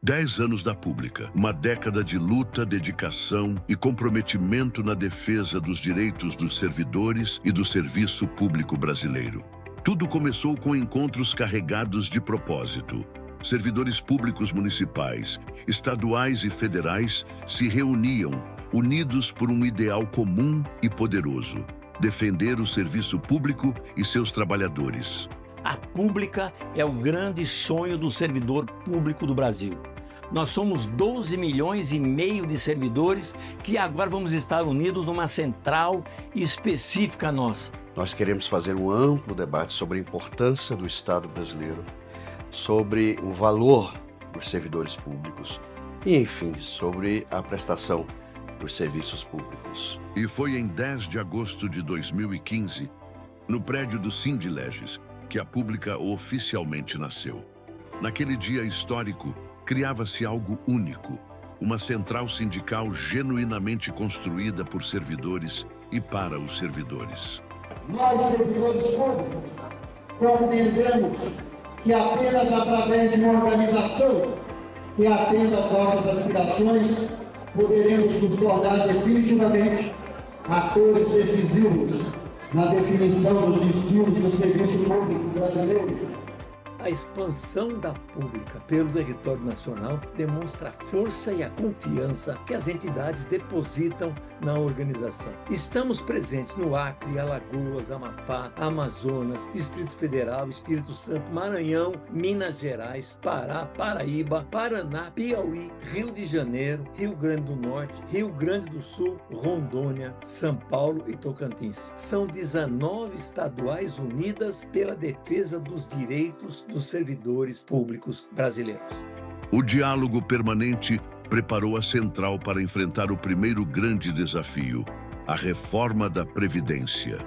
10 anos da Pública, uma década de luta, dedicação e comprometimento na defesa dos direitos dos servidores e do serviço público brasileiro. Tudo começou com encontros carregados de propósito. Servidores públicos municipais, estaduais e federais se reuniam, unidos por um ideal comum e poderoso: defender o serviço público e seus trabalhadores. A Pública é o grande sonho do servidor público do Brasil. Nós somos 12 milhões e meio de servidores que agora vamos estar unidos numa central específica nossa. Nós queremos fazer um amplo debate sobre a importância do Estado brasileiro, sobre o valor dos servidores públicos e, enfim, sobre a prestação dos serviços públicos. E foi em 10 de agosto de 2015, no prédio do Sindileges, que a Pública oficialmente nasceu. Naquele dia histórico, criava-se algo único, uma central sindical genuinamente construída por servidores e para os servidores. Nós, servidores públicos, compreendemos que apenas através de uma organização que atenda às nossas aspirações, poderemos nos tornar definitivamente atores decisivos na definição dos destinos do serviço público brasileiro. A expansão da Pública pelo território nacional demonstra a força e a confiança que as entidades depositam na organização. Estamos presentes no Acre, Alagoas, Amapá, Amazonas, Distrito Federal, Espírito Santo, Maranhão, Minas Gerais, Pará, Paraíba, Paraná, Piauí, Rio de Janeiro, Rio Grande do Norte, Rio Grande do Sul, Rondônia, São Paulo e Tocantins. São 19 estaduais unidas pela defesa dos direitos dos servidores públicos brasileiros. O diálogo permanente preparou a central para enfrentar o primeiro grande desafio, a reforma da Previdência.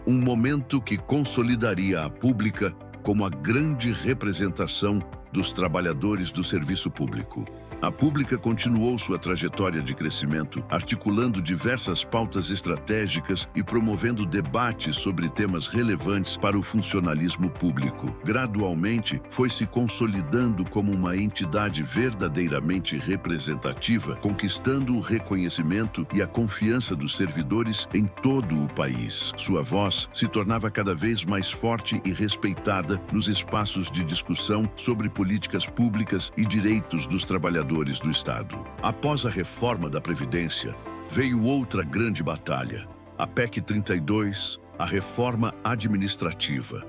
Um momento que consolidaria a Pública como a grande representação dos trabalhadores do serviço público. A Pública continuou sua trajetória de crescimento, articulando diversas pautas estratégicas e promovendo debates sobre temas relevantes para o funcionalismo público. Gradualmente, foi se consolidando como uma entidade verdadeiramente representativa, conquistando o reconhecimento e a confiança dos servidores em todo o país. Sua voz se tornava cada vez mais forte e respeitada nos espaços de discussão sobre políticas públicas e direitos dos trabalhadores do Estado. Após a reforma da Previdência, veio outra grande batalha, a PEC 32, a reforma administrativa.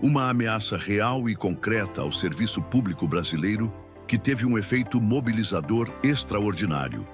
Uma ameaça real e concreta ao serviço público brasileiro que teve um efeito mobilizador extraordinário.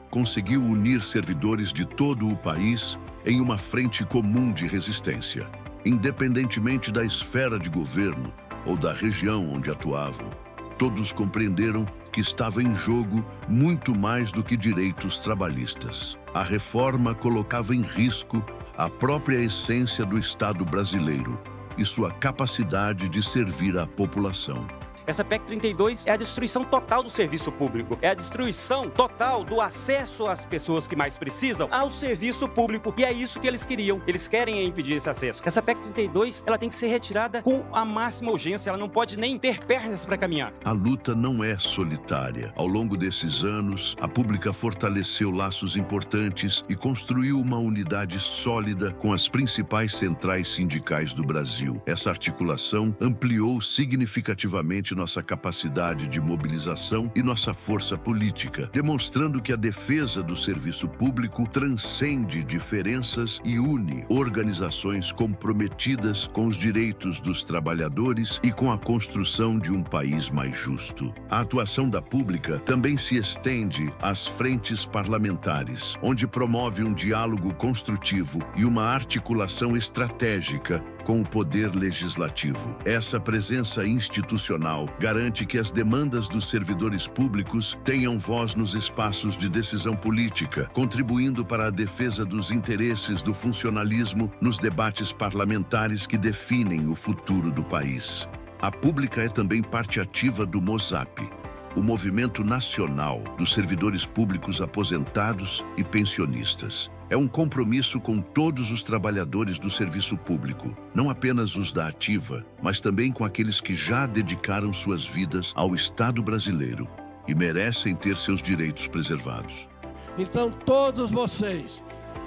Conseguiu unir servidores de todo o país em uma frente comum de resistência, independentemente da esfera de governo ou da região onde atuavam. Todos compreenderam que estava em jogo muito mais do que direitos trabalhistas. A reforma colocava em risco a própria essência do Estado brasileiro e sua capacidade de servir à população. Essa PEC 32 é a destruição total do serviço público. É a destruição total do acesso às pessoas que mais precisam ao serviço público. E é isso que eles queriam. Eles querem impedir esse acesso. Essa PEC 32, ela tem que ser retirada com a máxima urgência. Ela não pode nem ter pernas para caminhar. A luta não é solitária. Ao longo desses anos, a Pública fortaleceu laços importantes e construiu uma unidade sólida com as principais centrais sindicais do Brasil. Essa articulação ampliou significativamente nossa capacidade de mobilização e nossa força política, demonstrando que a defesa do serviço público transcende diferenças e une organizações comprometidas com os direitos dos trabalhadores e com a construção de um país mais justo. A atuação da Pública também se estende às frentes parlamentares, onde promove um diálogo construtivo e uma articulação estratégica com o poder legislativo. Essa presença institucional garante que as demandas dos servidores públicos tenham voz nos espaços de decisão política, contribuindo para a defesa dos interesses do funcionalismo nos debates parlamentares que definem o futuro do país. A Pública é também parte ativa do MOSAP, o Movimento Nacional dos Servidores Públicos Aposentados e Pensionistas. É um compromisso com todos os trabalhadores do serviço público, não apenas os da ativa, mas também com aqueles que já dedicaram suas vidas ao Estado brasileiro. e merecem ter seus direitos preservados. Então, todos vocês,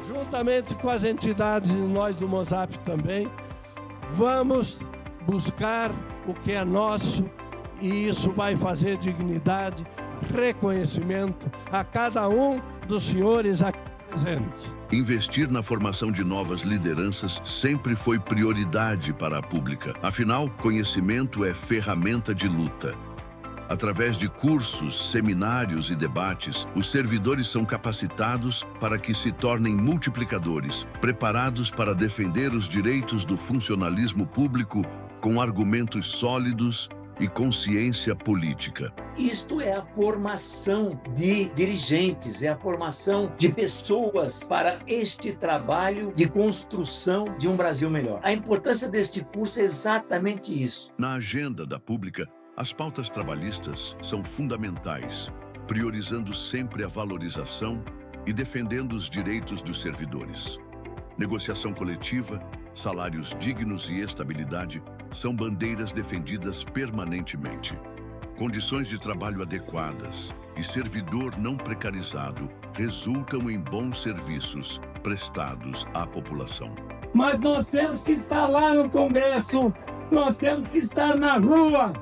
juntamente com as entidades e nós do Mozap também, vamos buscar o que é nosso, e isso vai fazer dignidade, reconhecimento a cada um dos senhores aqui presentes. Investir na formação de novas lideranças sempre foi prioridade para a pública. Afinal, conhecimento é ferramenta de luta. Através de cursos, seminários e debates, os servidores são capacitados para que se tornem multiplicadores, preparados para defender os direitos do funcionalismo público com argumentos sólidos e consciência política. Isto é a formação de dirigentes, é a formação de pessoas para este trabalho de construção de um Brasil melhor. A importância deste curso é exatamente isso. Na agenda da pública, as pautas trabalhistas são fundamentais, priorizando sempre a valorização e defendendo os direitos dos servidores. Negociação coletiva, salários dignos e estabilidade são bandeiras defendidas permanentemente. Condições de trabalho adequadas e servidor não precarizado resultam em bons serviços prestados à população. Mas nós temos que estar lá no Congresso, nós temos que estar na rua.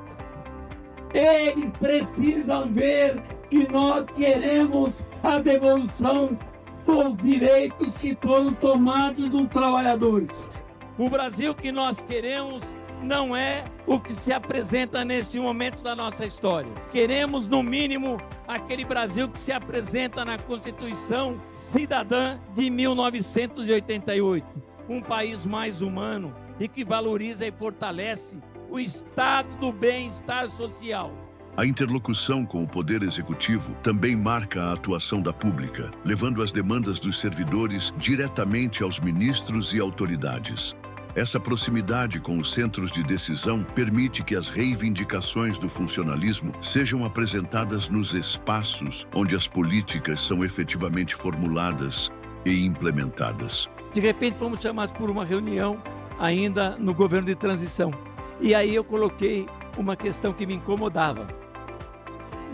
Eles precisam ver que nós queremos a devolução dos direitos que foram tomados dos trabalhadores. O Brasil que nós queremos não é o que se apresenta neste momento da nossa história. Queremos, no mínimo, aquele Brasil que se apresenta na Constituição Cidadã de 1988. Um país mais humano e que valoriza e fortalece o estado do bem-estar social. A interlocução com o Poder Executivo também marca a atuação da pública, levando as demandas dos servidores diretamente aos ministros e autoridades. Essa proximidade com os centros de decisão permite que as reivindicações do funcionalismo sejam apresentadas nos espaços onde as políticas são efetivamente formuladas e implementadas. De repente fomos chamados por uma reunião ainda no governo de transição. E aí eu coloquei uma questão que me incomodava.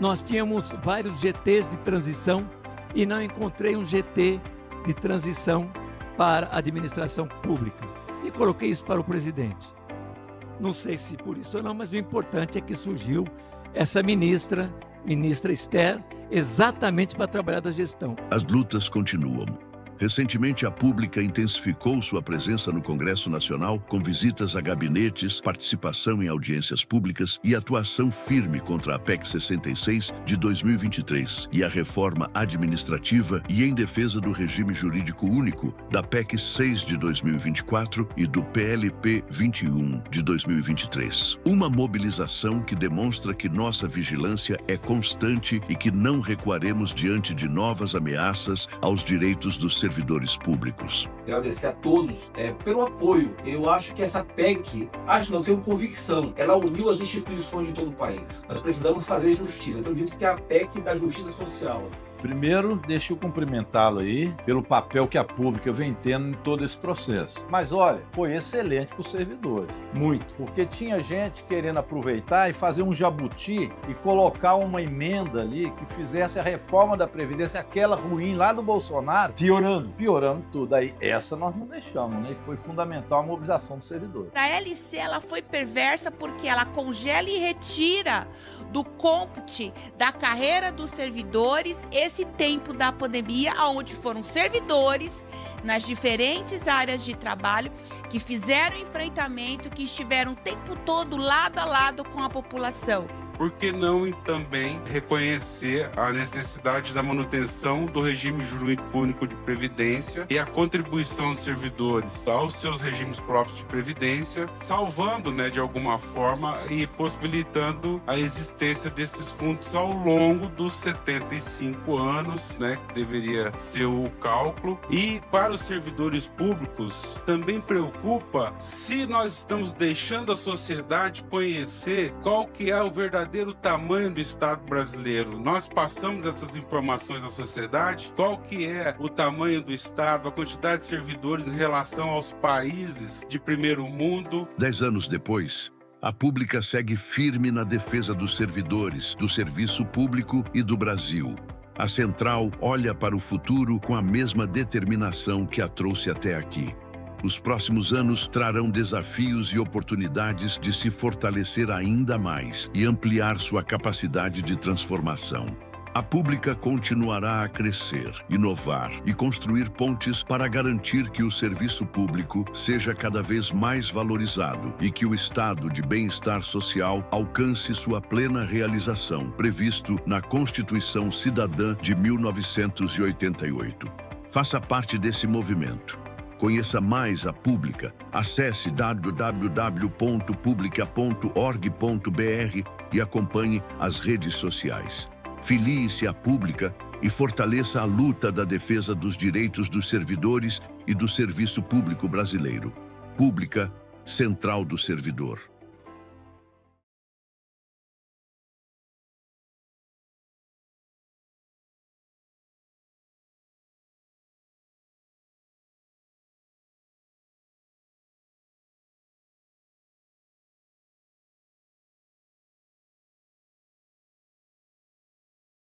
Nós tínhamos vários GTs de transição e não encontrei um GT de transição para a administração pública. E coloquei isso para o presidente. Não sei se por isso ou não, mas o importante é que surgiu essa ministra Esther, exatamente para trabalhar da gestão. As lutas continuam. Recentemente, a pública intensificou sua presença no Congresso Nacional com visitas a gabinetes, participação em audiências públicas e atuação firme contra a PEC 66 de 2023 e a reforma administrativa e em defesa do regime jurídico único da PEC 6 de 2024 e do PLP 21 de 2023. Uma mobilização que demonstra que nossa vigilância é constante e que não recuaremos diante de novas ameaças aos direitos dos servidores públicos. Agradecer a todos pelo apoio. Eu acho que essa PEC, tenho convicção, ela uniu as instituições de todo o país. Nós precisamos fazer justiça. Eu acredito que é a PEC da justiça social. Primeiro, deixa eu cumprimentá-lo aí pelo papel que a pública vem tendo em todo esse processo. Mas olha, foi excelente para os servidores. Muito. Porque tinha gente querendo aproveitar e fazer um jabuti e colocar uma emenda ali que fizesse a reforma da Previdência, aquela ruim lá do Bolsonaro, piorando tudo. Aí essa nós não deixamos, né? E foi fundamental a mobilização dos servidores. A LC, ela foi perversa porque ela congela e retira do comput da carreira dos servidores esse tempo da pandemia, onde foram servidores nas diferentes áreas de trabalho que fizeram enfrentamento, que estiveram o tempo todo lado a lado com a população. Por que não também reconhecer a necessidade da manutenção do regime jurídico único de previdência e a contribuição dos servidores aos seus regimes próprios de previdência, salvando, de alguma forma e possibilitando a existência desses fundos ao longo dos 75 anos, que deveria ser o cálculo. E para os servidores públicos também preocupa se nós estamos deixando a sociedade conhecer qual que é o verdadeiro tamanho do Estado brasileiro. Nós passamos essas informações à sociedade, qual que é o tamanho do Estado, a quantidade de servidores em relação aos países de primeiro mundo. 10 anos depois, A Pública segue firme na defesa dos servidores, do serviço público e do Brasil. A Central olha para o futuro com a mesma determinação que a trouxe até aqui. Os próximos anos trarão desafios e oportunidades de se fortalecer ainda mais e ampliar sua capacidade de transformação. A Pública continuará a crescer, inovar e construir pontes para garantir que o serviço público seja cada vez mais valorizado e que o estado de bem-estar social alcance sua plena realização, previsto na Constituição Cidadã de 1988. Faça parte desse movimento. Conheça mais a Pública. Acesse www.publica.org.br e acompanhe as redes sociais. Filie-se à Pública e fortaleça a luta da defesa dos direitos dos servidores e do serviço público brasileiro. Pública, Central do Servidor.